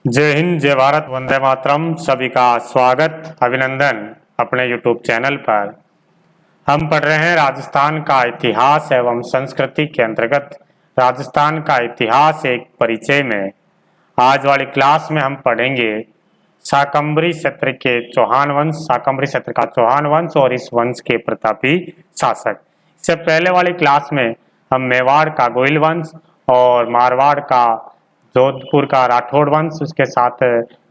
जय हिंद, जय भारत, वंदे मातरम। सभी का स्वागत, अभिनंदन अपने YouTube चैनल पर। हम पढ़ रहे हैं राजस्थान का इतिहास एवं संस्कृति के अंतर्गत राजस्थान का इतिहास एक परिचय में। आज वाली क्लास में हम पढ़ेंगे शाकंभरी क्षेत्र के चौहान वंश, शाकंभरी क्षेत्र का चौहान वंश और इस वंश के प्रतापी शासक। इससे पहले वाली क्लास में हम मेवाड़ का गोइल वंश और मारवाड़ का जोधपुर का राठौड़ वंश, उसके साथ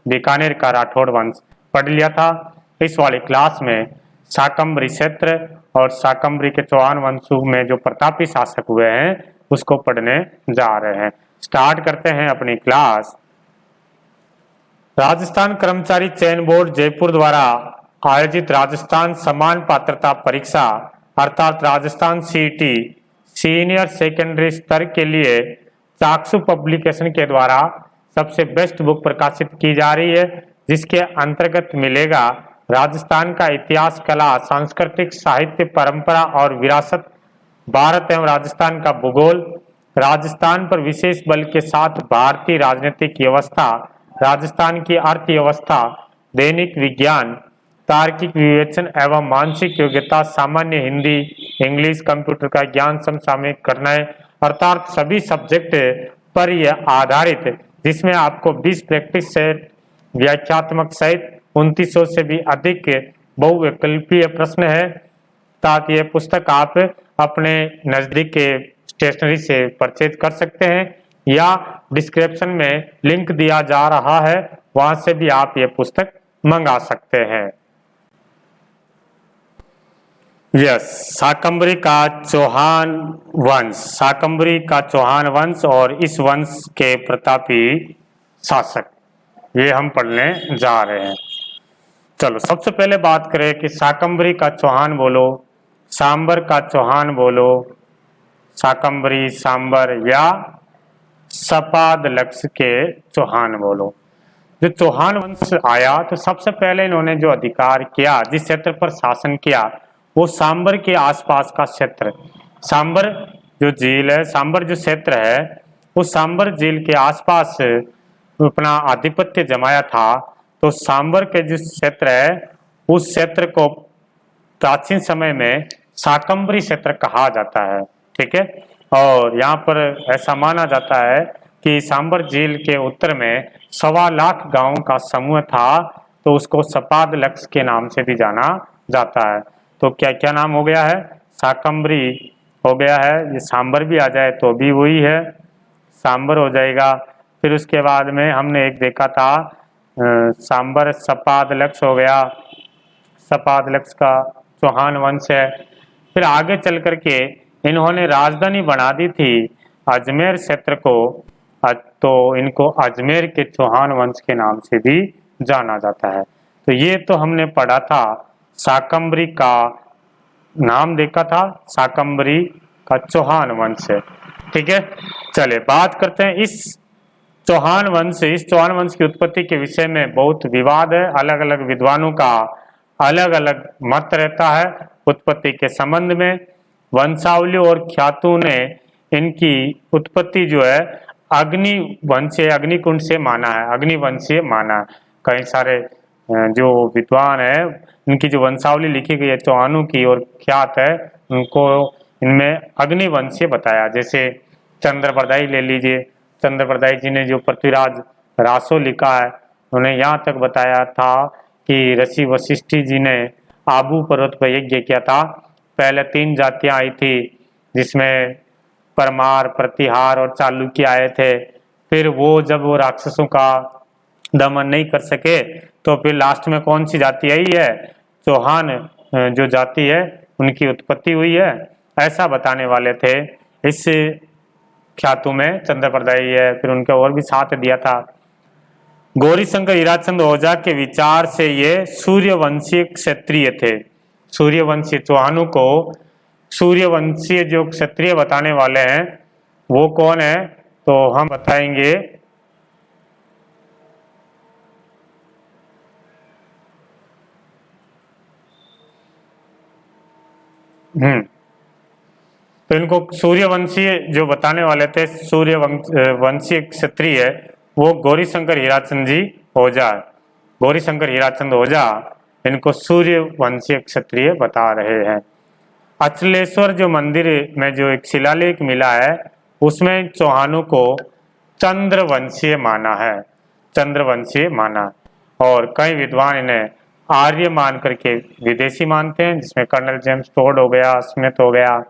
बीकानेर का राठौड़ वंश पढ़ लिया था। इस वाली क्लास में शाकंभरी क्षेत्र और शाकंभरी के चौहान वंश में जो प्रतापी शासक हुए हैं उसको पढ़ने जा रहे हैं। स्टार्ट करते हैं अपनी क्लास। राजस्थान कर्मचारी चयन बोर्ड जयपुर द्वारा आयोजित राजस्थान समान पात्रता परीक्षा अर्थात राजस्थान सीईटी सीनियर सेकेंडरी स्तर के लिए चाक्षु पब्लिकेशन के द्वारा सबसे बेस्ट बुक प्रकाशित की जा रही है, जिसके अंतर्गत मिलेगा राजस्थान का इतिहास, कला, सांस्कृतिक, साहित्य, परंपरा और विरासत, भारत एवं राजस्थान का भूगोल, राजस्थान पर विशेष बल के साथ भारतीय राजनीतिक व्यवस्था, राजस्थान की अर्थव्यवस्था, दैनिक विज्ञान, तार्किक विवेचन एवं मानसिक योग्यता, सामान्य हिंदी, इंग्लिश, कंप्यूटर का ज्ञान समसामयिक करना है, अर्थात सभी सब्जेक्ट पर यह आधारित, जिसमें आपको 20 प्रैक्टिस सेट, व्याख्यात्मक सहित 2900 से भी अधिक बहुविकल्पीय प्रश्न है, ताकि यह पुस्तक आप अपने नजदीक के स्टेशनरी से परचेज कर सकते हैं या डिस्क्रिप्शन में लिंक दिया जा रहा है, वहां से भी आप ये पुस्तक मंगा सकते हैं। यस, शाकंभरी का चौहान वंश, शाकंभरी का चौहान वंश और इस वंश के प्रतापी शासक, ये हम पढ़ने जा रहे हैं। चलो सबसे पहले बात करें कि शाकंभरी का चौहान बोलो, सांबर का चौहान बोलो, शाकंभरी, सांबर या सपाद लक्ष्य के चौहान बोलो। जो चौहान वंश आया तो सबसे पहले इन्होंने जो अधिकार किया, जिस क्षेत्र पर शासन किया, वो सांबर के आसपास का क्षेत्र, सांबर जो झील है, सांबर जो क्षेत्र है, उस सांबर झील के आसपास अपना आधिपत्य जमाया था। तो सांबर के जो क्षेत्र है, उस क्षेत्र को प्राचीन समय में शाकंभरी क्षेत्र कहा जाता है। ठीक है, और यहाँ पर ऐसा माना जाता है कि सांबर झील के उत्तर में 1.25 लाख गांवों का समूह था, तो उसको सपाद लक्ष्य के नाम से भी जाना जाता है। तो क्या क्या नाम हो गया है? शाकंभरी हो गया है, ये सांबर भी आ जाए तो भी वही है, सांबर हो जाएगा। फिर उसके बाद में हमने एक देखा था सांबर सपाद लक्ष्य हो गया, सपाद लक्ष्य का चौहान वंश है। फिर आगे चल करके इन्होंने राजधानी बना दी थी अजमेर क्षेत्र को, तो इनको अजमेर के चौहान वंश के नाम से भी जाना जाता है। तो ये तो हमने पढ़ा था, शाकंभरी का नाम देखा था, शाकंभरी का चौहान वंश है। ठीक है, चले बात करते हैं इस चौहान वंश, इस चौहान वंश की उत्पत्ति के विषय में बहुत विवाद है, अलग अलग विद्वानों का अलग अलग मत रहता है उत्पत्ति के संबंध में। वंशावली और ख्यातों ने इनकी उत्पत्ति जो है अग्निवंशीय, अग्निकुंड से माना है, अग्निवंशीय माना है। कई सारे जो विद्वान है, इनकी जो वंशावली लिखी गई है चौहानों की और ख्यात है, उनको इनमें अग्निवंशीय बताया। जैसे चंद्रप्रदायी ले लीजिए, चंद्रप्रदायी जी ने जो पृथ्वीराज रासो लिखा है, उन्होंने यहाँ तक बताया था कि ऋषि वशिष्ठी जी ने आबू पर्वत पर यज्ञ किया था। पहले 3 जातियां आई थी, जिसमें परमार, प्रतिहार और चालुक्य आए थे। फिर वो जब वो राक्षसों का दमन नहीं कर सके, तो फिर लास्ट में कौन सी जाति आई है? चौहान जो जाति है, उनकी उत्पत्ति हुई है, ऐसा बताने वाले थे इस ख्यातों में चंद्रप्रदायी है। फिर उनका और भी साथ दिया था। गौरीशंकर हीराचंद ओझा के विचार से ये सूर्यवंशीय क्षत्रिय थे। सूर्यवंशीय, चौहानों को सूर्यवंशीय जो क्षत्रिय बताने वाले हैं वो कौन है? तो हम बताएंगे तो इनको सूर्यवंशीय जो बताने वाले थे, सूर्यवंशीय क्षत्रिय, वो गौरीशंकर हीराचंद जी ओझा, गौरीशंकर हीराचंद ओझा इनको सूर्यवंशीय क्षत्रिय बता रहे हैं। अचलेश्वर जो मंदिर में जो एक शिलालेख मिला है उसमें चौहानों को चंद्रवंशीय माना है, चंद्रवंशीय माना, और कई विद्वान इन्हें आर्य मान करके विदेशी मानते हैं, जिसमें कर्नल जेम्स टोड हो गया, स्मिथ हो गया,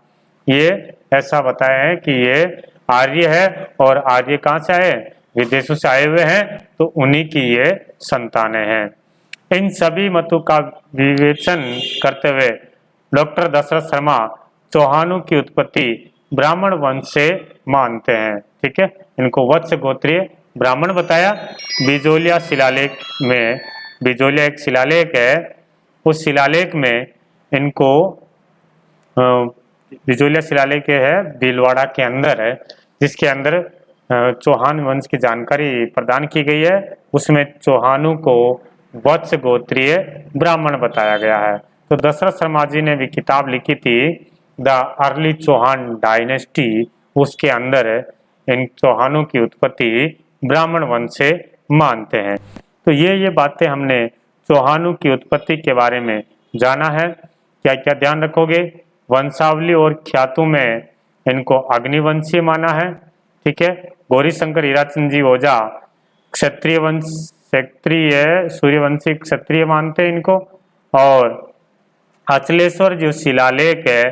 ये ऐसा बताए हैं कि ये आर्य है और आर्य कहाँ से आए, विदेशों से आए हुए हैं, तो उन्हीं की ये संतानें हैं। इन सभी मतों का विवेचन करते हुए डॉक्टर दशरथ शर्मा चौहानों की उत्पत्ति ब्राह्मण वंश से मानते हैं। ठीक है, इनको वत्स गोत्रीय ब्राह्मण बताया। बिजोलिया शिलालेख में, बिजोलिया एक शिलालेख है, उस शिलालेख में इनको बिजोलिया शिलालेख है भीलवाड़ा के अंदर है, जिसके अंदर चौहान वंश की जानकारी प्रदान की गई है। उसमें चौहानों को वत्स गोत्रीय ब्राह्मण बताया गया है। तो दशरथ शर्मा जी ने भी किताब लिखी थी द अर्ली चौहान डायनेस्टी, उसके अंदर इन चौहानों की उत्पत्ति ब्राह्मण वंश से मानते हैं। तो ये बातें हमने चौहानों की उत्पत्ति के बारे में जाना है। क्या क्या ध्यान रखोगे, वंशावली और ख्यातों में इनको अग्निवंशीय माना है। ठीक है, गौरीशंकर हीराचंद जी ओझा क्षत्रिय वंश, क्षत्रिय सूर्यवंशी क्षत्रिय मानते हैं इनको। और अचलेश्वर जो शिलालेख है,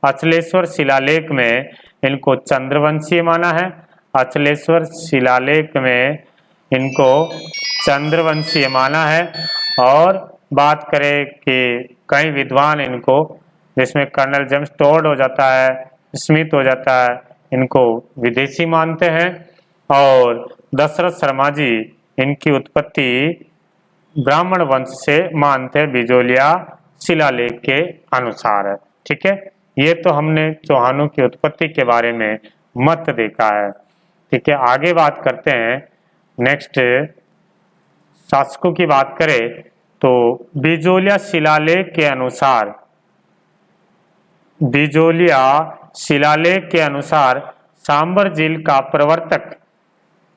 अचलेश्वर शिलालेख में इनको चंद्रवंशीय माना है। अचलेश्वर शिलालेख में इनको चंद्रवंशीय माना है। और बात करें कि कई विद्वान इनको, जिसमें कर्नल जेम्स टोड हो जाता है, स्मिथ हो जाता है, इनको विदेशी मानते हैं। और दशरथ शर्मा जी इनकी उत्पत्ति ब्राह्मण वंश से मानते हैं बिजोलिया शिलालेख के अनुसार है। ठीक है, ये तो हमने चौहानों की उत्पत्ति के बारे में मत देखा है। ठीक है, आगे बात करते हैं। नेक्स्ट शासकों की बात करें तो बिजोलिया शिलालेख के अनुसार, बिजोलिया शिलालेख के अनुसार सांबर झील का प्रवर्तक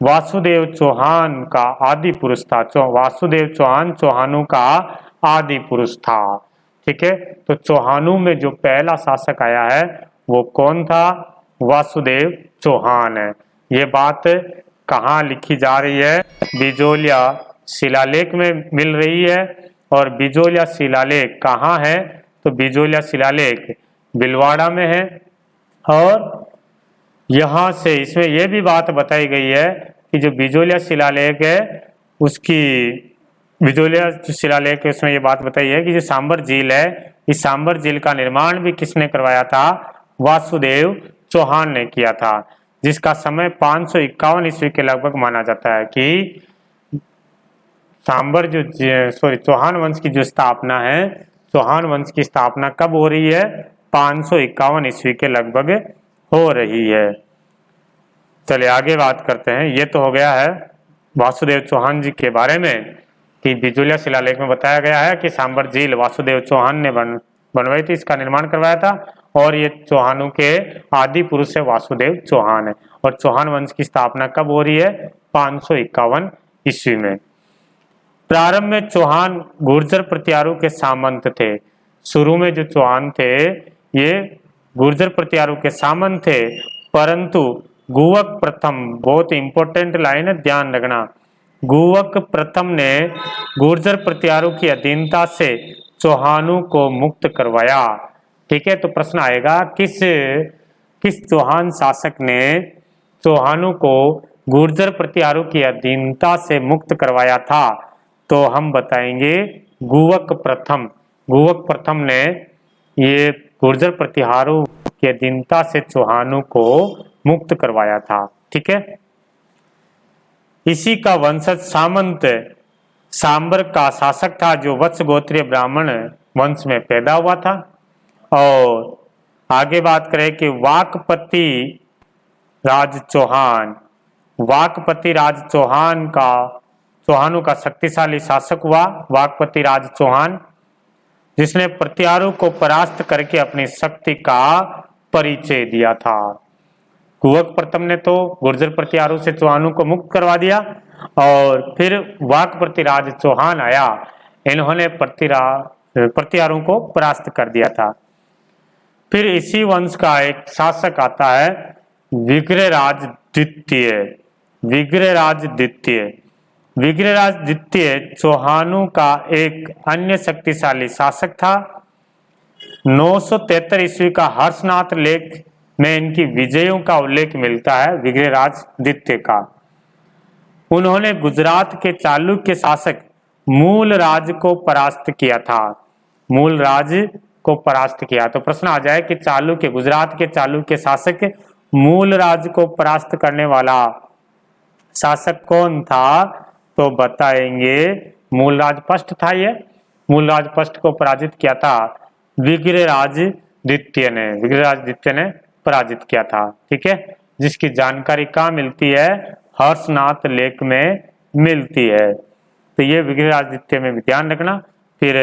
वासुदेव चौहान का आदि पुरुष था। वासुदेव चौहान चौहानों का आदि पुरुष था। ठीक है, तो चौहानों में जो पहला शासक आया है वो कौन था, वासुदेव चौहान है। ये बात कहाँ लिखी जा रही है, बिजोलिया शिलालेख में मिल रही है। और बिजोलिया शिलालेख कहाँ है, तो बिजोलिया शिलालेख भीलवाड़ा में है। और यहाँ से इसमें यह भी बात बताई गई है कि जो बिजोलिया शिलालेख है उसकी, बिजोलिया शिलालेख उसमें ये बात बताई है कि जो सांबर झील है, इस सांबर झील का निर्माण भी किसने करवाया था, वासुदेव चौहान ने किया था, जिसका समय 551 ईस्वी के लगभग माना जाता है कि सांबर जो चौहान वंश की जो स्थापना है, चौहान वंश की स्थापना कब हो रही है, 551 ईस्वी के लगभग हो रही है। चलिए आगे बात करते हैं। ये तो हो गया है वासुदेव चौहान जी के बारे में कि बिजोलिया शिलालेख में बताया गया है कि सांबर झील वासुदेव चौहान ने बनवाई थी, इसका निर्माण करवाया था। और ये चौहानों के आदि पुरुष है वासुदेव चौहान है। और चौहान वंश की स्थापना कब हो रही है, 551 ईस्वी में। प्रारंभ में चौहान गुर्जर प्रतिहारों के सामंत थे। शुरू में जो चौहान थे ये गुर्जर प्रतिहारों के सामंत थे, परंतु गुवक प्रथम, बहुत इंपॉर्टेंट लाइन है, ध्यान रखना, गुवक प्रथम ने गुर्जर प्रतिहारों की अधीनता से चौहानों को मुक्त करवाया। ठीक है, तो प्रश्न आएगा किस चौहान शासक ने चौहानों को गुर्जर प्रतिहारों की अधीनता से मुक्त करवाया था, तो हम बताएंगे गुवक प्रथम। गुवक प्रथम ने ये गुर्जर प्रतिहारों की अधीनता से चौहानों को मुक्त करवाया था। ठीक है, इसी का वंशज सामंत सांबर का शासक था, जो वत्स गोत्रीय ब्राह्मण वंश में पैदा हुआ था। और आगे बात करें कि वाकपति राज चौहान, वाकपति राज चौहान का, चौहानों का शक्तिशाली शासक हुआ वाकपति राज चौहान, जिसने प्रतिहारों को परास्त करके अपनी शक्ति का परिचय दिया था। कुवक प्रथम ने तो गुर्जर प्रतिहारों से चौहानों को मुक्त करवा दिया और फिर वाक प्रतिराज चौहान आया, इन्होंने प्रतिहारों को परास्त कर दिया था। फिर इसी वंश का एक शासक आता है विग्रहराज द्वितीय। विग्रहराज द्वितीय, विग्रहराज द्वितीय चौहानों का एक अन्य शक्तिशाली शासक था। 973 ईस्वी का हर्षनाथ लेख में इनकी विजयों का उल्लेख मिलता है विग्रहराज द्वितीय का। उन्होंने गुजरात के चालुक्य शासक मूलराज को परास्त किया था। मूलराज को परास्त किया। तो प्रश्न आ जाए कि चालुक्य, गुजरात के चालुक्य शासक मूलराज को परास्त करने वाला शासक कौन था? तो बताएंगे मूलराज पष्ट था। ये मूलराज पष्ट को पराजित किया था विग्रहराज द्वितीय ने। विग्रहराज द्वितीय ने पराजित किया था। ठीक है, जिसकी जानकारी कहाँ मिलती है? हर्षनाथ लेख में मिलती है। तो ये विग्रहराज द्वितीय में भी ध्यान रखना। फिर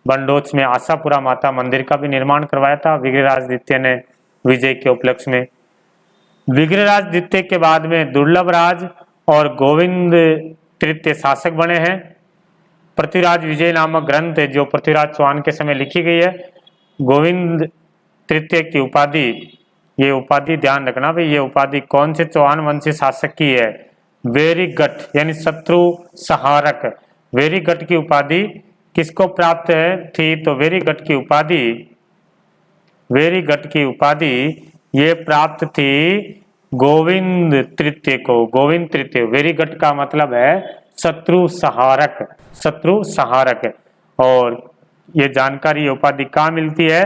बंडोच में आशापुरा माता मंदिर का भी निर्माण करवाया था विग्रहराज द्वितीय ने विजय के उपलक्ष्य में। विग्रहराज द्वितीय के बाद में दुर्लभ राज और गोविंद तृतीय शासक बने हैं। पृथ्वीराज विजय नामक ग्रंथ है जो पृथ्वीराज चौहान के समय लिखी गई है। गोविंद तृतीय की उपाधि, ये उपाधि ध्यान रखना भाई, ये उपाधि कौन से चौहान वंशी शासक की है? वेरीगढ़ यानी शत्रु संहारक। वेरीगढ़ की उपाधि किसको प्राप्त है थी? तो वेरीगढ़ की उपाधि ये प्राप्त थी गोविंद तृतीय को। गोविंद तृतीय, वेरीगढ़ का मतलब है शत्रु संहारक, शत्रु संहारक। और ये जानकारी, ये उपाधि कहाँ मिलती है?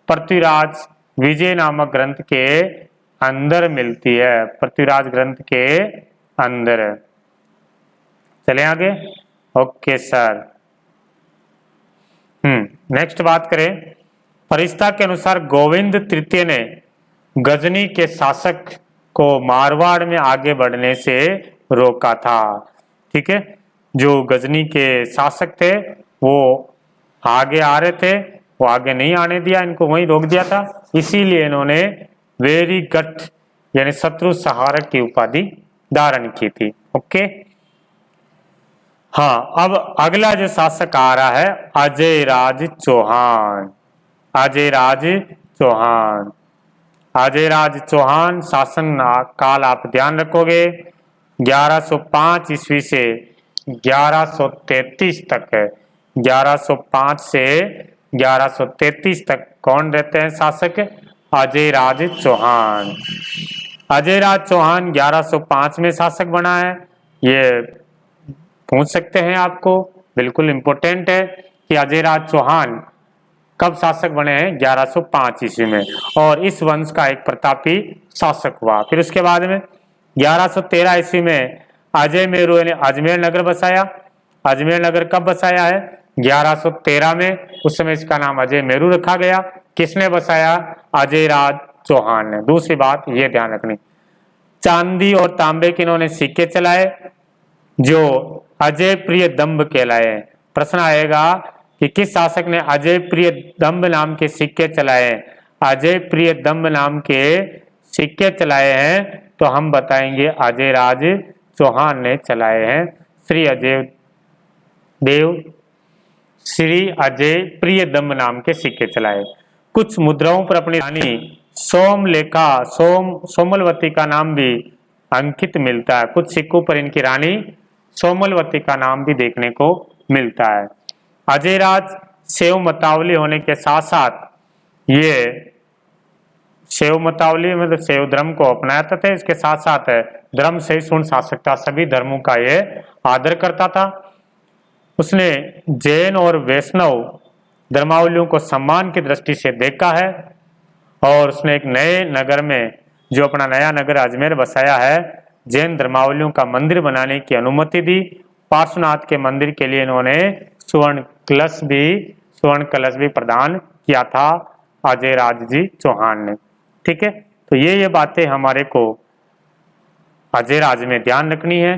पृथ्वीराज विजय नामक ग्रंथ के अंदर मिलती है। पृथ्वीराज ग्रंथ के अंदर। चले आगे। Okay sir. नेक्स्ट बात करें, फरिश्ता के अनुसार गोविंद तृतीय ने गजनी के शासक को मारवाड़ में आगे बढ़ने से रोका था। ठीक है, जो गजनी के शासक थे वो आगे आ रहे थे, वो आगे नहीं आने दिया, इनको वहीं रोक दिया था। इसीलिए इन्होंने वेरीगढ़ यानी शत्रु संहारक की उपाधि धारण की थी। ओके, हाँ, अब अगला जो शासक आ रहा है अजयराज चौहान। अजयराज चौहान, अजयराज चौहान शासन काल आप ध्यान रखोगे 1105 ईस्वी से 1133 तक है। 1105 से 1133 तक कौन रहते हैं शासक? अजयराज चौहान। अजयराज चौहान 1105 में शासक बना है। ये पूछ सकते हैं आपको, बिल्कुल इंपॉर्टेंट है कि अजयराज चौहान कब शासक बने हैं? 1105 ईस्वी में। और इस वंश का एक प्रतापी शासक हुआ। फिर उसके बाद में 1113 ईस्वी में अजय मेरू ने अजमेर नगर बसाया। अजमेर नगर कब बसाया है? 1113 में। उस समय इसका नाम अजय मेरू रखा गया। किसने बसाया? अजयराज चौहान ने। दूसरी बात ये ध्यान रखनी, चांदी और तांबे के इन्होंने सिक्के चलाए जो अजय प्रिय दम्भ कहलाए। प्रश्न आएगा कि किस शासक ने अजय प्रिय दम्भ नाम के सिक्के चलाए? अजय प्रिय दम्भ नाम के सिक्के चलाए हैं तो हम बताएंगे अजयराज चौहान ने चलाए हैं। श्री अजय प्रिय दम्भ नाम के सिक्के चलाए। कुछ मुद्राओं पर अपनी रानी सोमलवती का नाम भी अंकित मिलता है। कुछ सिक्कों पर इनकी रानी सोमलवती का नाम भी देखने को मिलता है। अजयराज शैव मतावली होने के साथ साथ ये शैव मतावली मतलब शैव धर्म को अपनाता था। इसके साथ साथ धर्म सहिष्णु शासक था, सभी धर्मों का ये आदर करता था। उसने जैन और वैष्णव धर्मावलियों को सम्मान की दृष्टि से देखा है और उसने एक नए नगर में, जो अपना नया नगर अजमेर बसाया है, जैन धर्मावलियों का मंदिर बनाने की अनुमति दी। पार्श्वनाथ के मंदिर के लिए इन्होंने स्वर्ण कलश भी प्रदान किया था अजयराज जी चौहान ने। ठीक है, तो ये बातें हमारे को अजयराज में ध्यान रखनी है।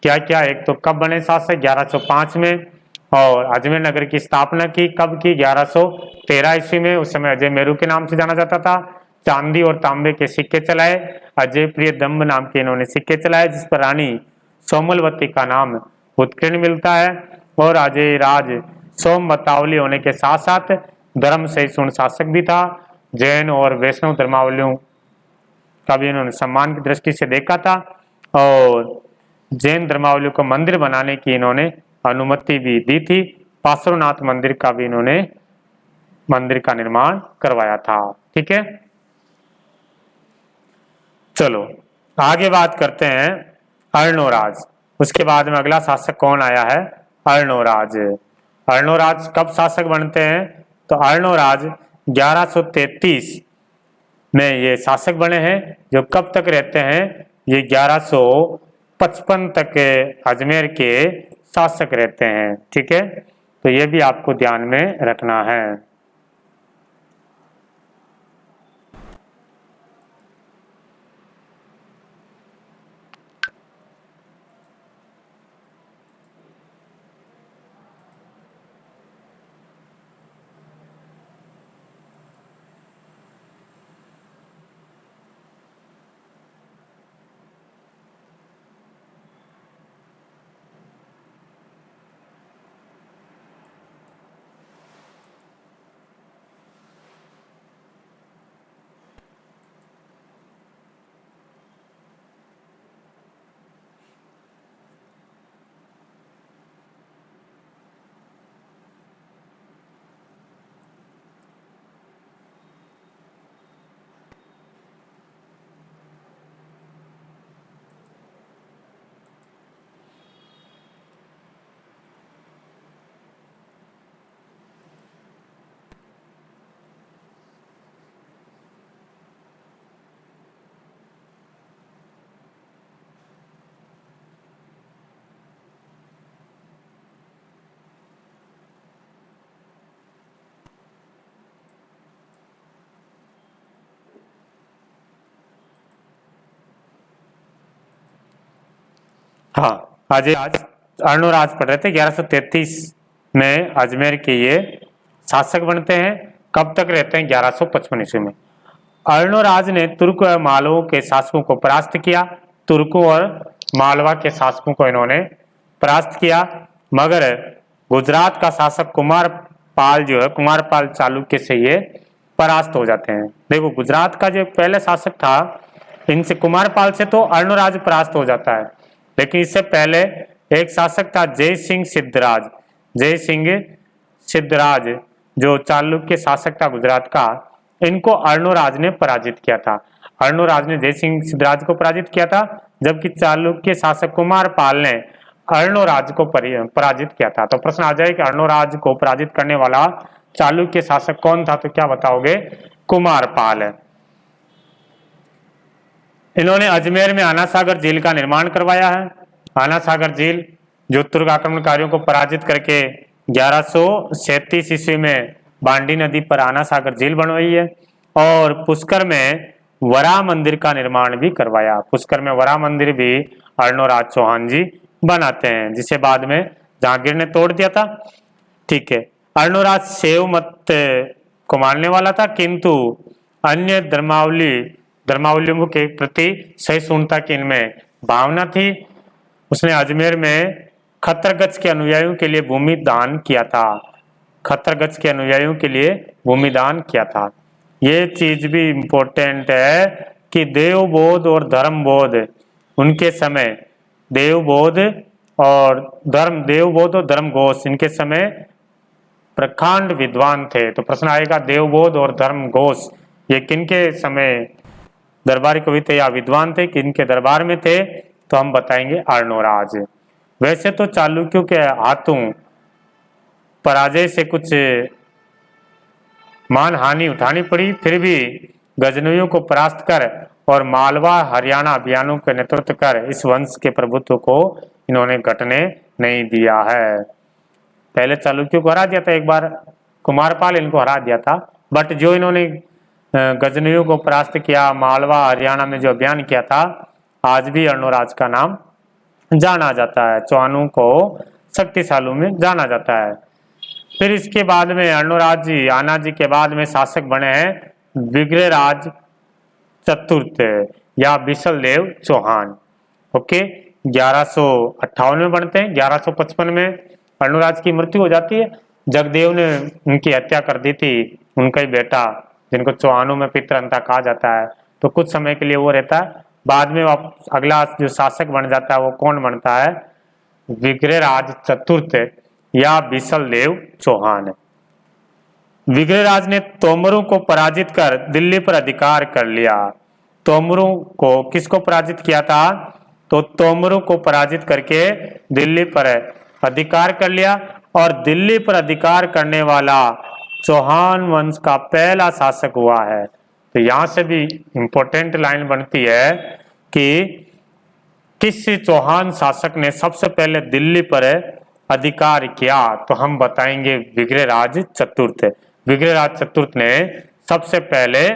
क्या क्या? एक तो कब बने शासक? 1105 में। और अजमेर नगर की स्थापना की कब की? 1113 ईस्वी में। उस समय अजय मेरू के नाम से जाना जाता था। चांदी और तांबे के सिक्के चलाए। अजय प्रियदम्ब नाम के इन्होंने सिक्के चलाए, जिस पर रानी सोमलवती का नाम उत्कीर्ण मिलता है। और अजय राज सोमवतावली होने के साथ साथ धर्म सहिष्णु शासक भी था। जैन और वैष्णव धर्मावलियों का भी इन्होंने सम्मान की दृष्टि से देखा था, और जैन धर्मावलियों को मंदिर बनाने की इन्होंने अनुमति भी दी थी। पार्श्वनाथ मंदिर का भी इन्होंने मंदिर का निर्माण करवाया था। ठीक है, चलो आगे बात करते हैं अर्णोराज। उसके बाद में अगला शासक कौन आया है? अर्णोराज। अर्णोराज कब शासक बनते हैं? तो अर्णोराज 1133 में ये शासक बने हैं, जो कब तक रहते हैं? ये 1155 तक अजमेर के शासक रहते हैं। ठीक है, तो ये भी आपको ध्यान में रखना है। हाँ, आज अर्णोराज पढ़ रहे थे। 1133 में अजमेर के ये शासक बनते हैं। कब तक रहते हैं? 1155 ईस्वी में। अर्णोराज ने तुर्क और मालवों के शासकों को परास्त किया। तुर्कों और मालवा के शासकों को इन्होंने परास्त किया, मगर गुजरात का शासक कुमारपाल जो है, कुमारपाल चालुक्य से ये परास्त हो जाते हैं। देखो, गुजरात का जो पहले शासक था, इनसे कुमारपाल से तो अर्णोराज परास्त हो जाता है, लेकिन इससे पहले एक शासक था जय सिंह सिद्धराज। जय सिंह सिद्धराज जो चालुक्य शासक था गुजरात का, इनको अर्णोराज ने पराजित किया था। अर्णोराज ने जय सिंह सिद्धराज को पराजित किया था, जबकि चालुक्य शासक कुमारपाल ने अर्णोराज को पराजित किया था। तो प्रश्न आ जाए कि अर्णोराज को पराजित करने वाला चालुक्य शासक कौन था? तो क्या बताओगे? कुमारपाल। इन्होंने अजमेर में आना सागर झील का निर्माण करवाया है। आना सागर झील जो तुर्क आक्रमणकारियों को पराजित करके 1137 ईस्वी में बांडी नदी पर आना सागर झील बनवाई है। और पुष्कर में वरा मंदिर का निर्माण भी करवाया। पुष्कर में वरा मंदिर भी अर्णोराज चौहान जी बनाते हैं, जिसे बाद में जहांगीर ने तोड़ दिया था। ठीक है, अर्णोराज शैव मत को मानने वाला था, किंतु अन्य धर्मावलियों के प्रति सहिष्णुता की इनमें भावना थी। उसने अजमेर में खतरगच के अनुयायियों के लिए भूमि दान किया था। खतरगच के अनुयायियों के लिए भूमि दान किया था। ये चीज भी इम्पोर्टेंट है कि देवबोध और धर्मबोध उनके समय, देवबोध और धर्मघोष इनके समय प्रखंड विद्वान थे। तो प्रश्न आएगा देवबोध और धर्मघोष ये किनके समय दरबारी कवि थे या विद्वान थे, किनके दरबार में थे? तो हम बताएंगे अर्णोराज। वैसे तो चालुक्यों के हाथों पराजय से कुछ मान हानि उठानी पड़ी, फिर भी गजनवियों को परास्त कर और मालवा हरियाणा अभियानों के नेतृत्व कर इस वंश के प्रभुत्व को इन्होंने घटने नहीं दिया है। पहले चालुक्यों को हरा दिया था एक बार, कुमारपाल इनको हरा दिया था, बट जो इन्होंने गजनवियों को परास्त किया, मालवा हरियाणा में जो अभियान किया था, आज भी अर्णोराज का नाम जाना जाता है। चौहानों को शक्तिशाली में जाना जाता है। फिर इसके बाद में अर्णोराज जी, आना जी के बाद में शासक बने हैं विग्रहराज चतुर्थ। या बिसलदेव चौहान। ओके, 1158 में बनते हैं। 1155 में अर्णोराज की मृत्यु हो जाती है। जगदेव ने उनकी हत्या कर दी थी, उनका ही बेटा, जिनको चौहानों में पितरंता कहा जाता है। तो कुछ समय के लिए वो रहता है, बाद में अगला जो शासक बन जाता है वो कौन बनता है? विग्रहराज चतुर्थ या बिसलदेव चौहान। विग्रहराज ने तोमरों को पराजित कर दिल्ली पर अधिकार कर लिया। तोमरों को किसको पराजित किया था? तो तोमरों को पराजित करके दिल्ली पर अधिकार कर लिया, और दिल्ली पर अधिकार करने वाला चौहान वंश का पहला शासक हुआ है। तो यहां से भी इंपॉर्टेंट लाइन बनती है कि किस चौहान शासक ने सबसे पहले दिल्ली पर अधिकार किया? तो हम बताएंगे विग्रहराज चतुर्थ। विग्रहराज चतुर्थ ने सबसे पहले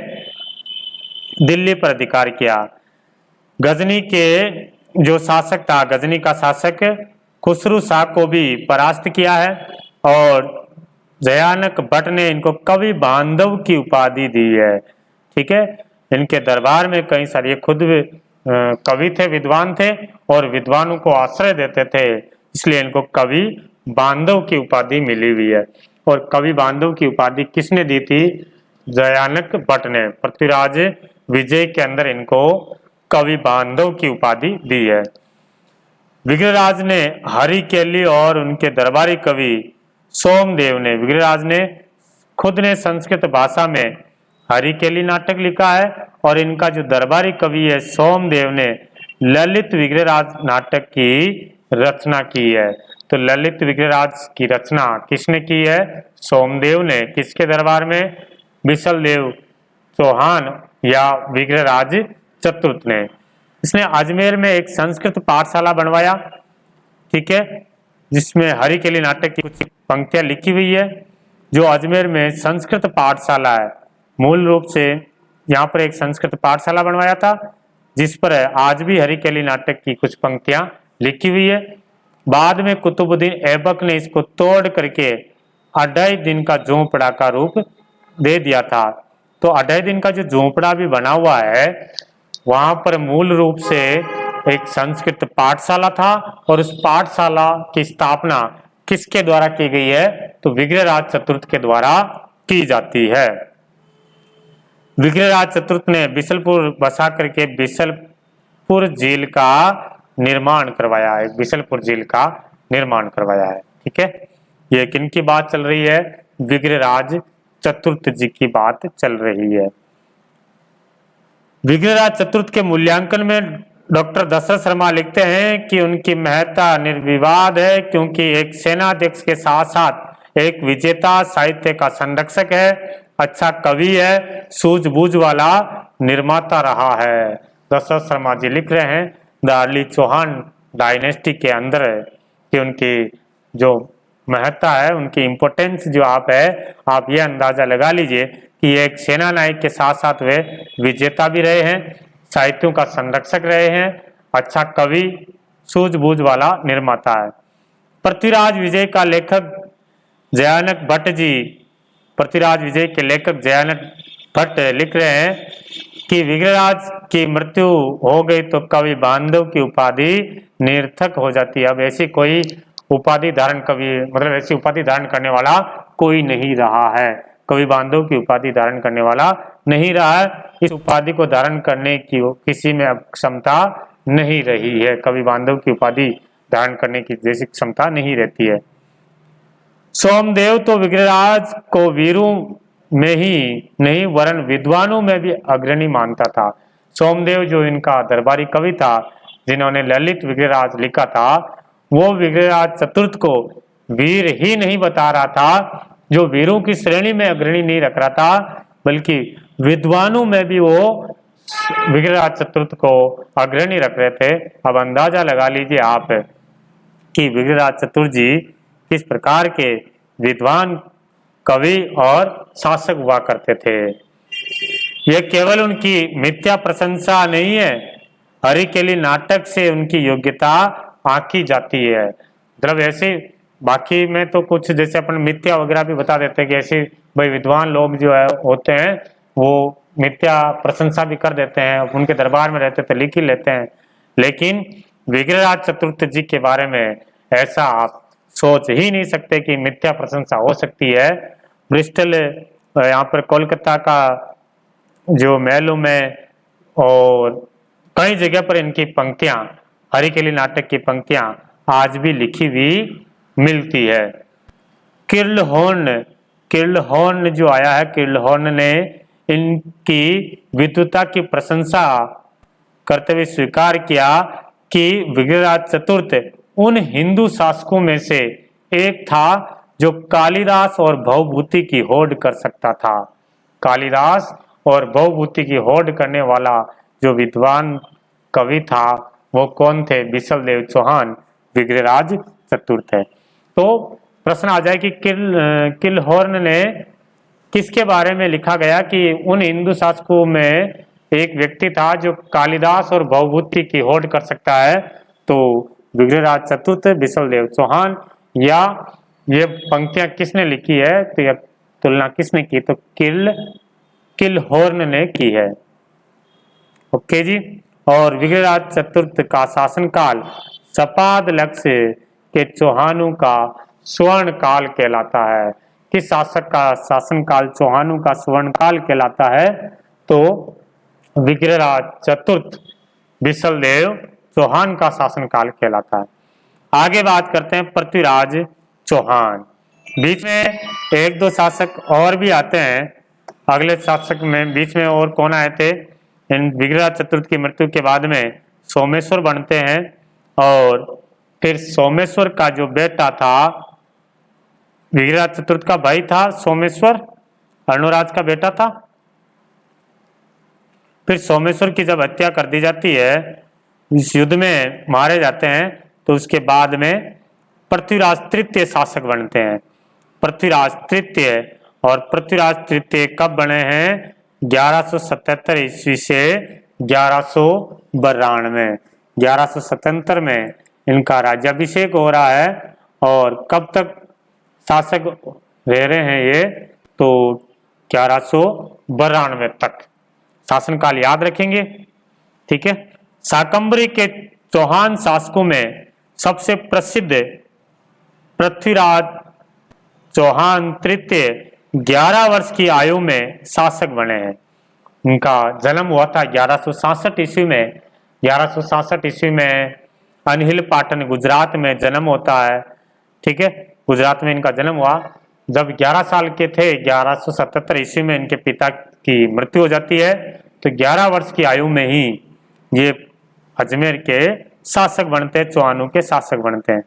दिल्ली पर अधिकार किया। गजनी के जो शासक था, गजनी का शासक खुसरू शाह को भी परास्त किया है, और जयानक भट्ट ने इनको कवि बांधव की उपाधि दी है। ठीक है, इनके दरबार में कई सारे, ये खुद कवि थे, विद्वान थे, और विद्वानों को आश्रय देते थे, इसलिए इनको कवि बांधव की उपाधि मिली हुई है। और कवि बांधव की उपाधि किसने दी थी? जयानक भट्ट ने। पृथ्वीराज विजय के अंदर इनको कवि बांधव की उपाधि दी है। विग्रहराज ने हरिकेली और उनके दरबारी कवि सोमदेव ने, विग्रहराज ने खुद ने संस्कृत भाषा में हरिकेली नाटक लिखा है, और इनका जो दरबारी कवि है सोमदेव ने ललित विग्रहराज नाटक की रचना की है। तो ललित विग्रहराज की रचना किसने की है? सोमदेव ने। किसके दरबार में? बिसलदेव चौहान या विग्रहराज चतुर्थ ने। इसने अजमेर में एक संस्कृत पाठशाला बनवाया, ठीक है, जिसमें हरिकेली नाटक की कुछ पंक्तियां लिखी हुई है। जो अजमेर में संस्कृत पाठशाला है, मूल रूप से यहाँ पर एक संस्कृत पाठशाला बनवाया था, जिस पर आज भी हरिकेली नाटक की कुछ पंक्तियां लिखी हुई है। बाद में कुतुबुद्दीन ऐबक ने इसको तोड़ करके 2.5 दिन का झोंपड़ा का रूप दे दिया था। तो 2.5 दिन का जो झोंपड़ा भी बना हुआ है, वहां पर मूल रूप से एक संस्कृत पाठशाला था, और उस पाठशाला की स्थापना किसके द्वारा की गई है? तो विग्रहराज चतुर्थ के द्वारा की जाती है। विग्रहराज चतुर्थ ने बिसलपुर बसा करके बिसलपुर झील का निर्माण करवाया है। बिसलपुर झील का निर्माण करवाया है। ठीक है, ये किनकी बात चल रही है? विग्रहराज चतुर्थ जी की बात चल रही है। विग्रहराज चतुर्थ के मूल्यांकन में डॉक्टर दशरथ शर्मा लिखते हैं कि उनकी महत्ता निर्विवाद है, क्योंकि एक सेनाध्यक्ष के साथ साथ एक विजेता, साहित्य का संरक्षक है, अच्छा कवि है, सूझबूझ वाला निर्माता रहा है। दशरथ शर्मा जी लिख रहे हैं द अर्ली चौहान डायनेस्टी के अंदर कि उनकी जो महत्ता है, उनकी इम्पोर्टेंस जो आप ये अंदाजा लगा लीजिए कि एक सेना नायक के साथ साथ वे विजेता भी रहे हैं, साहित्यों का संरक्षक रहे हैं, अच्छा कवि, सूझबूझ वाला निर्माता है। पृथ्वीराज विजय का लेखक जयानक भट्ट जी, पृथ्वीराज विजय के लेखक जयानक भट्ट लिख रहे हैं कि विग्रहराज की मृत्यु हो गई तो कवि बांधव की उपाधि निरर्थक हो जाती है। अब ऐसी कोई उपाधि धारण ऐसी उपाधि धारण करने वाला कोई नहीं रहा है। कवि बांधव की उपाधि धारण करने वाला नहीं रहा है। इस उपाधि को धारण करने की किसी में अब क्षमता नहीं रही है। कवि बांधव की उपाधि धारण करने की जैसी क्षमता नहीं रहती है। सोमदेव तो विग्रहराज को वीरों में ही नहीं वरन विद्वानों में भी अग्रणी मानता था। सोमदेव जो इनका दरबारी कवि था, जिन्होंने ललित विग्रहराज लिखा था, वो विग्रहराज चतुर्थ को वीर ही नहीं बता रहा था, जो वीरों की श्रेणी में अग्रणी नहीं रख रहा था, बल्कि विद्वानों में भी वो विग्रहराज चतुर्थ को अग्रणी रख रहे थे। अब अंदाजा लगा लीजिए आप कि विग्रहराज चतुर्थ जी किस प्रकार के विद्वान, कवि और शासक हुआ करते थे। यह केवल उनकी मिथ्या प्रशंसा नहीं है, हरिकेली नाटक से उनकी योग्यता आंकी जाती है। मतलब ऐसे बाकी में तो कुछ जैसे अपन मिथ्या वगैरह भी बता देते हैं कि ऐसे भाई विद्वान लोग जो है होते हैं वो मिथ्या प्रशंसा भी कर देते हैं, उनके दरबार में रहते तो लिख ही लेते हैं, लेकिन विग्रहराज चतुर्थ जी के बारे में ऐसा आप सोच ही नहीं सकते कि मिथ्या प्रशंसा हो सकती है। ब्रिस्टल यहाँ पर कोलकाता का जो महलों में और कई जगह पर इनकी पंक्तियां, हरिकेली नाटक की पंक्तियां आज भी लिखी हुई मिलती है। किर्लहॉर्न जो आया है, किर्लहॉर्न ने इनकी विद्वता की प्रशंसा करते हुए स्वीकार किया कि विग्रहराज चतुर्थ उन हिंदू शासकों में से एक था जो कालिदास और भवभूति की होड़ कर सकता था। कालिदास और भवभूति की होड़ करने वाला जो विद्वान कवि था वो कौन थे? बिसलदेव चौहान विग्रहराज चतुर्थ है। तो प्रश्न आ जाए कि किर्लहॉर्न ने किसके बारे में लिखा गया कि उन हिंदू शासकों में एक व्यक्ति था जो कालिदास और भवभूति की होड़ कर सकता है, तो विग्रहराज चतुर्थ, बिसलदेव चौहान, या ये पंक्तियां किसने लिखी है, तो यह तुलना किसने की? तो किर्लहॉर्न ने की है। ओके जी। और विग्रहराज चतुर्थ का शासनकाल सपाद लक्ष्य के चौहानों का स्वर्ण काल कहलाता है। किस शासक का शासनकाल चौहानों का स्वर्ण काल कहलाता है? तो विग्रहराज चतुर्थ बिसलदेव चौहान का शासनकाल कहलाता है। आगे बात करते हैं पृथ्वीराज चौहान। बीच में एक दो शासक और भी आते हैं। अगले शासक में बीच में और कौन आए थे? इन विग्रहराज चतुर्थ की मृत्यु के बाद में सोमेश्वर बनते हैं, और फिर सोमेश्वर का जो बेटा था, विग्रहराज चतुर्थ का भाई था सोमेश्वर, अर्णोराज का बेटा था। फिर सोमेश्वर की जब हत्या कर दी जाती है, इस युद्ध में मारे जाते हैं, तो उसके बाद में पृथ्वीराज तृतीय शासक बनते हैं। पृथ्वीराज तृतीय, और पृथ्वीराज तृतीय कब बने हैं? 1177 ईस्वी से 1192। 1177 में इनका राज्याभिषेक हो रहा है, और कब तक शासक रह रहे हैं ये? तो 1192 तक शासनकाल याद रखेंगे, ठीक है। शाकंभरी के चौहान शासकों में सबसे प्रसिद्ध पृथ्वीराज चौहान तृतीय 11 वर्ष की आयु में शासक बने हैं। उनका जन्म हुआ था 1167 ईस्वी में। 1167 ईस्वी में अनहिल पाटन गुजरात में जन्म होता है, ठीक है। गुजरात में इनका जन्म हुआ। जब 11 साल के थे 1177 ईस्वी में इनके पिता की मृत्यु हो जाती है, तो 11 वर्ष की आयु में ही ये अजमेर के शासक बनते हैं, चौहानों के शासक बनते हैं।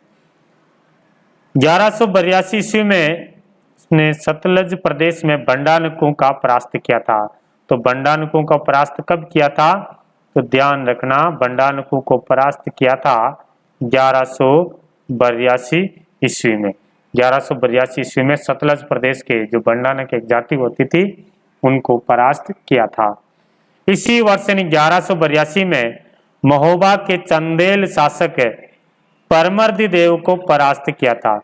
1182 ईस्वी में उसने सतलज प्रदेश में बंडानुकों का परास्त किया था। तो बंडानुकों का परास्त कब किया था? तो ध्यान रखना, बंडानुकों को परास्त किया था 1182 ईस्वी में। 1182 ईस्वी में सतलज प्रदेश के जो बंडानक एक जाति होती थी उनको परास्त किया था। इसी वर्ष 1182 में महोबा के चंदेल शासक परमर्दी देव को परास्त किया था।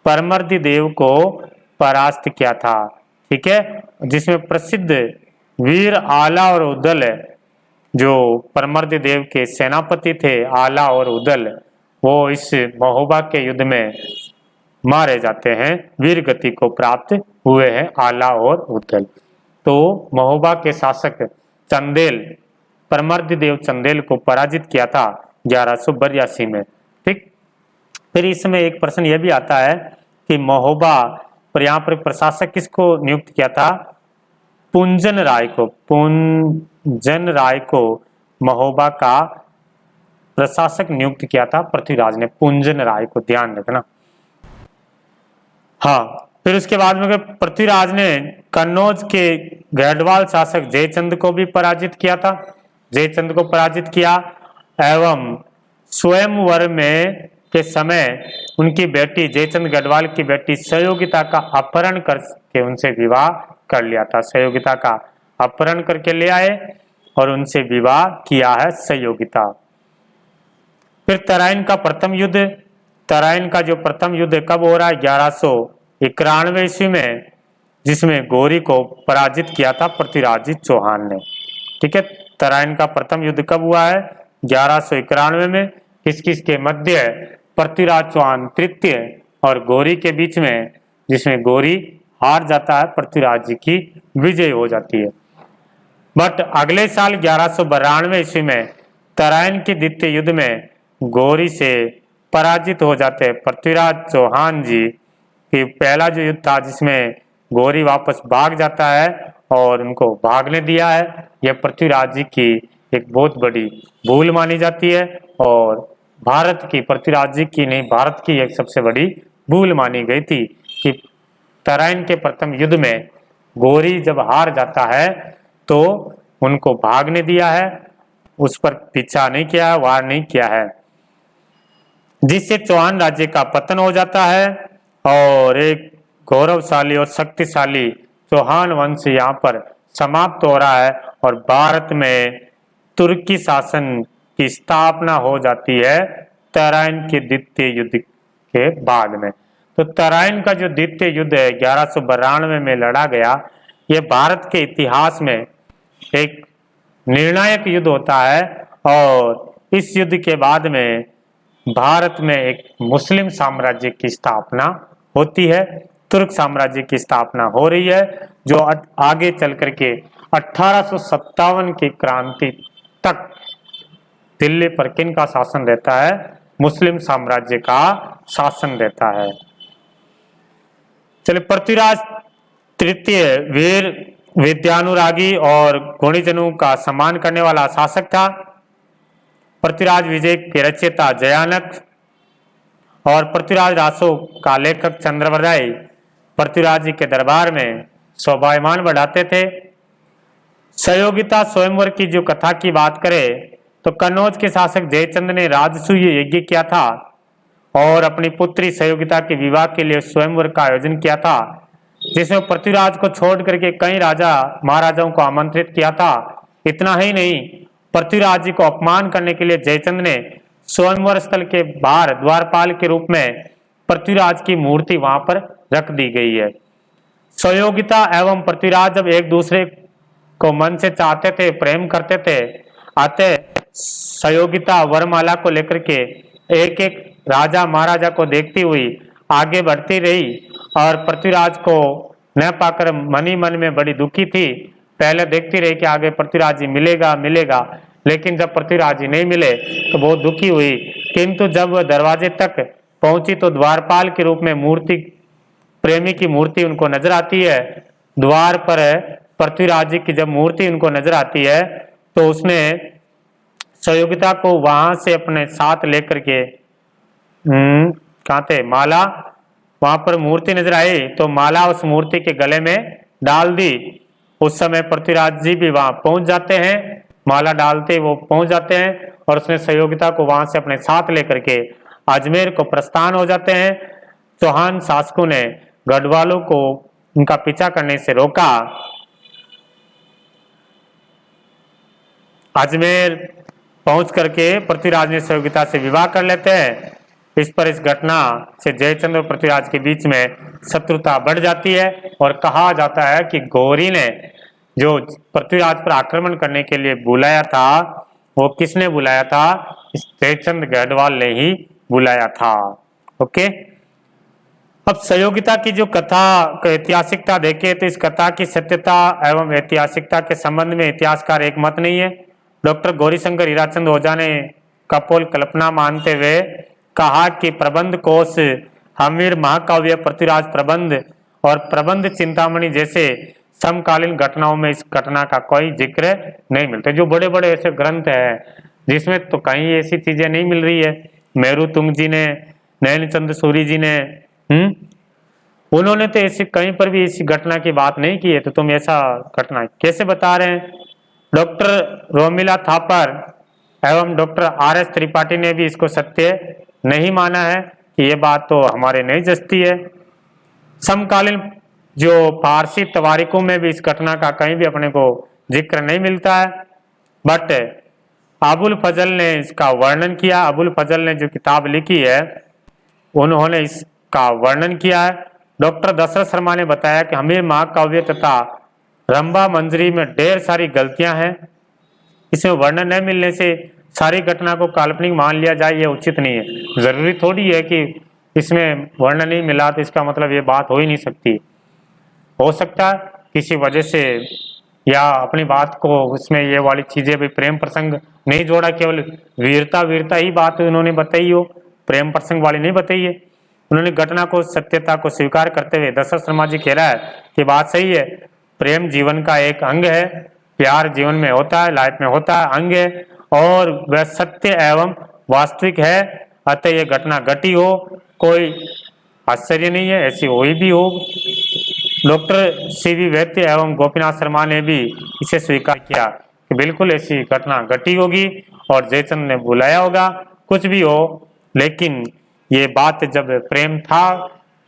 परमर्दी देव को परास्त किया था, ठीक है। जिसमें प्रसिद्ध वीर आला और उदल, जो परमर्दी देव के सेनापति थे, आला और उदल, वो इस महोबा के युद्ध में मारे जाते हैं, वीर गति को प्राप्त हुए हैं आला और उदल। तो महोबा के शासक चंदेल, परमर्दी देव चंदेल को पराजित किया था 1182 में, ठीक। फिर इसमें एक प्रश्न यह भी आता है कि महोबा पर यहाँ पर प्रशासक किसको नियुक्त किया था? पुंजन राय को। पुंजन राय को महोबा का प्रशासक नियुक्त किया था पृथ्वीराज ने, पुंजन राय को, ध्यान रखना। हाँ, फिर उसके बाद में पृथ्वीराज ने कन्नौज के गढ़वाल शासक जयचंद को भी पराजित किया था। जयचंद को पराजित किया, एवं स्वयंवर में के समय उनकी बेटी जयचंद गढ़वाल की बेटी सहयोगिता का अपहरण करके उनसे विवाह कर लिया था। सहयोगिता का अपहरण करके ले आए और उनसे विवाह किया है सहयोगिता। फिर तराइन का प्रथम युद्ध, तराइन का जो प्रथम युद्ध कब हो रहा है? 1191 ईस्वी में जिसमें गौरी को पराजित किया था पृथ्वीराज चौहान ने। ठीक है, तराइन का प्रथम युद्ध कब हुआ है? 1191 में। किस किस के मध्य? पृथ्वीराज चौहान तृतीय और गौरी के बीच में, जिसमें गौरी हार जाता है, पृथ्वीराज जी की विजय हो जाती है। बट अगले साल 1192 ईस्वी में तराइन के द्वितीय युद्ध में गौरी से पराजित हो जाते हैं पृथ्वीराज चौहान जी। कि पहला जो युद्ध था जिसमें गौरी वापस भाग जाता है और उनको भागने दिया है, यह पृथ्वीराज जी की एक बहुत बड़ी भूल मानी जाती है और भारत की, पृथ्वीराज जी की नहीं, भारत की एक सबसे बड़ी भूल मानी गई थी कि तराइन के प्रथम युद्ध में गौरी जब हार जाता है तो उनको भागने दिया है, उस पर पीछा नहीं किया है, वार नहीं किया है, जिससे चौहान राज्य का पतन हो जाता है और एक गौरवशाली और शक्तिशाली चौहान वंश यहाँ पर समाप्त हो रहा है और भारत में तुर्की शासन की स्थापना हो जाती है तराइन के द्वितीय युद्ध के बाद में। तो तराइन का जो द्वितीय युद्ध है 1192 में लड़ा गया, यह भारत के इतिहास में एक निर्णायक युद्ध होता है और इस युद्ध के बाद में भारत में एक मुस्लिम साम्राज्य की स्थापना होती है, तुर्क साम्राज्य की स्थापना हो रही है, जो आगे चल करके 1857 की क्रांति तक दिल्ली पर किन का शासन रहता है? मुस्लिम साम्राज्य का शासन रहता है। चलिए, पृथ्वीराज तृतीय वीर, विद्यानुरागी और गुणीजनों का सम्मान करने वाला शासक था। पृथ्वीराज विजय के रचयिता जयानक और पृथ्वीराज रासो का लेखक चंद्रवरदाई पृथ्वीराज जी के दरबार में शोभायमान बढ़ाते थे। सहयोगिता स्वयंवर की जो कथा की बात करें तो कन्नौज के शासक जयचंद ने राजसूय यज्ञ किया था और अपनी पुत्री सहयोगिता के विवाह के लिए स्वयंवर का आयोजन किया था, जिसमें पृथ्वीराज को छोड़ करके कई राजा महाराजाओं को आमंत्रित किया था। इतना ही नहीं, पृथ्वीराज जी को अपमान करने के लिए जयचंद ने स्वयंवर स्थल के बाहर द्वारपाल के रूप में पृथ्वीराज की मूर्ति वहां पर रख दी गई है। सहयोगिता एवं पृथ्वीराज जब एक दूसरे को मन से चाहते थे, प्रेम करते थे, आते सहयोगिता वरमाला को लेकर के एक एक राजा महाराजा को देखती हुई आगे बढ़ती रही और पृथ्वीराज को न पाकर मन ही मन में बड़ी दुखी थी। पहले देखती रही कि आगे पृथ्वीराज जी मिलेगा मिलेगा, लेकिन जब पृथ्वीराज जी नहीं मिले तो बहुत दुखी हुई। किंतु जब वह दरवाजे तक पहुंची तो द्वारपाल के रूप में मूर्ति, प्रेमी की मूर्ति उनको नजर आती है। द्वार पर पृथ्वीराज जी की जब मूर्ति उनको नजर आती है तो उसने सहयोगिता को वहां से अपने साथ लेकर के कहाँ थे, माला, वहां पर मूर्ति नजर आई तो माला उस मूर्ति के गले में डाल दी। उस समय पृथ्वीराज जी भी वहां पहुंच जाते हैं, माला डालते वो पहुंच जाते हैं और उसने सहयोगिता को वहां से अपने साथ लेकर के अजमेर को प्रस्थान हो जाते हैं। चौहान शासकों ने गढ़वालों को उनका पीछा करने से रोका। अजमेर पहुंच करके पृथ्वीराज ने सहयोगिता से विवाह कर लेते हैं। इस पर इस घटना से जयचंद्र और पृथ्वीराज के बीच में शत्रुता बढ़ जाती है और कहा जाता है कि गौरी ने जो पृथ्वीराज पर आक्रमण करने के लिए बुलाया था, वो किसने बुलाया था? इस जयचंद गढ़वाल ने ही बुलाया था। ओके, अब सहयोगिता की जो कथा ऐतिहासिकता देखें तो इस कथा की सत्यता एवं ऐतिहासिकता के संबंध में इतिहासकार एक मत नहीं है। डॉक्टर गौरीशंकर हीराचंद ओझा ने कपोल कल्पना मानते हुए कहा कि प्रबंध कोश, हमीर महाकाव्य, पृथ्वीराज प्रबंध और प्रबंध चिंतामणि जैसे समकालीन घटनाओं में इस घटना का कोई जिक्र नहीं मिलता। जो बड़े बड़े ऐसे ग्रंथ हैं जिसमें तो कहीं ऐसी चीजें नहीं मिल रही है। मेरू तुंग जी ने, नयन चंद्र सूरी जी ने, उन्होंने तो ऐसी कहीं पर भी इसी घटना की बात नहीं की है, तो तुम ऐसा घटना कैसे बता रहे हैं? डॉक्टर रोमिला थापर एवं डॉक्टर आर.एस. त्रिपाठी ने भी इसको सत्य नहीं माना है कि ये बात तो हमारे नहीं जचती है। समकालीन जो फारसी तवारीखों में भी इस घटना का कहीं भी अपने को जिक्र नहीं मिलता है। बट अबुल फजल ने इसका वर्णन किया। अबुल फजल ने जो किताब लिखी है उन्होंने इसका वर्णन किया है डॉक्टर दशरथ शर्मा ने बताया कि हमीर महाकाव्य तथा रंभा मंजरी में ढेर सारी गलतियां हैं। इसमें वर्णन न मिलने से सारी घटना को काल्पनिक मान लिया जाए, यह उचित नहीं है। जरूरी थोड़ी है कि इसमें वर्णन नहीं मिला तो इसका मतलब ये बात हो ही नहीं सकती। हो सकता है किसी वजह से, या अपनी बात को उसमें ये वाली चीजें भी, प्रेम प्रसंग नहीं जोड़ा, केवल वीरता ही बात उन्होंने बताई हो, प्रेम प्रसंग वाली नहीं बताई है। उन्होंने घटना को, सत्यता को स्वीकार करते हुए दशरथ शर्मा जी कह रहा है कि बात सही है, प्रेम जीवन का एक अंग है, प्यार जीवन में होता है, लाइफ में होता है, अंग है, और वह सत्य एवं वास्तविक है। अतः ये घटना घटी हो, कोई आश्चर्य नहीं है, ऐसी हुई भी हो। डॉक्टर सीवी वैद्य एवं गोपीनाथ शर्मा ने भी इसे स्वीकार किया कि बिल्कुल ऐसी घटना घटी होगी और जयचंद ने बुलाया होगा, कुछ भी हो, लेकिन ये बात जब प्रेम था,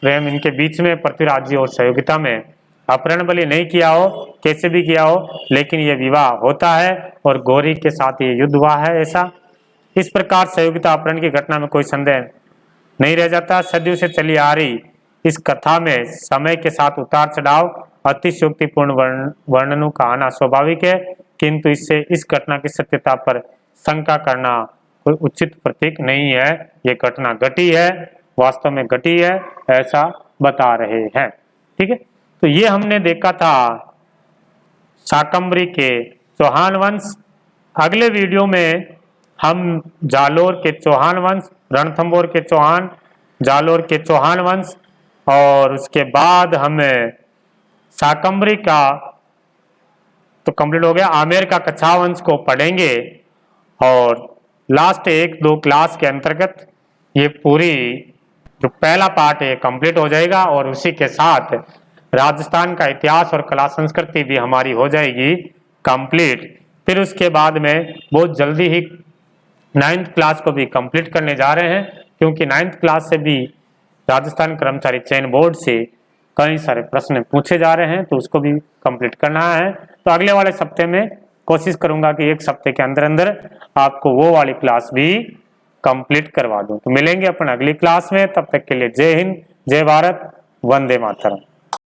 प्रेम इनके बीच में पृथ्वीराज जी और सहयोगिता में, अपहरण बलि नहीं किया हो, कैसे भी किया हो, लेकिन ये विवाह होता है और गौरी के साथ ये युद्ध हुआ है। ऐसा इस प्रकार सहयोगिता अपहरण की घटना में कोई संदेह नहीं रह जाता। सदियों से चली आ रही इस कथा में समय के साथ उतार चढ़ाव, अतिशयोक्तिपूर्ण वर्णनों का आना स्वाभाविक है, किंतु इससे इस घटना की सत्यता पर शंका करना कोई उचित प्रतीक नहीं है। ये घटना घटी है, वास्तव में घटी है, ऐसा बता रहे हैं। ठीक है, तो ये हमने देखा था शाकंभरी के चौहान वंश। अगले वीडियो में हम जालोर के चौहान वंश, रणथंभौर के चौहान, जालोर के चौहान वंश, और उसके बाद हमें शाकंभरी का तो कंप्लीट हो गया, आमेर का कच्छा वंश को पढ़ेंगे। और लास्ट 1-2 क्लास के अंतर्गत ये पूरी जो पहला पार्ट है कंप्लीट हो जाएगा, और उसी के साथ राजस्थान का इतिहास और कला संस्कृति भी हमारी हो जाएगी कंप्लीट। फिर उसके बाद में बहुत जल्दी ही 9th क्लास को भी कंप्लीट करने जा रहे हैं, क्योंकि 9th क्लास से भी राजस्थान कर्मचारी चयन बोर्ड से कई सारे प्रश्न पूछे जा रहे हैं, तो उसको भी कंप्लीट करना है। तो अगले वाले सप्ते में कोशिश करूंगा कि 1 सप्ते के अंदर अंदर आपको वो वाली क्लास भी कंप्लीट करवा दूं। तो मिलेंगे अपन अगली क्लास में, तब तक के लिए जय हिंद, जय भारत, वंदे मातरम।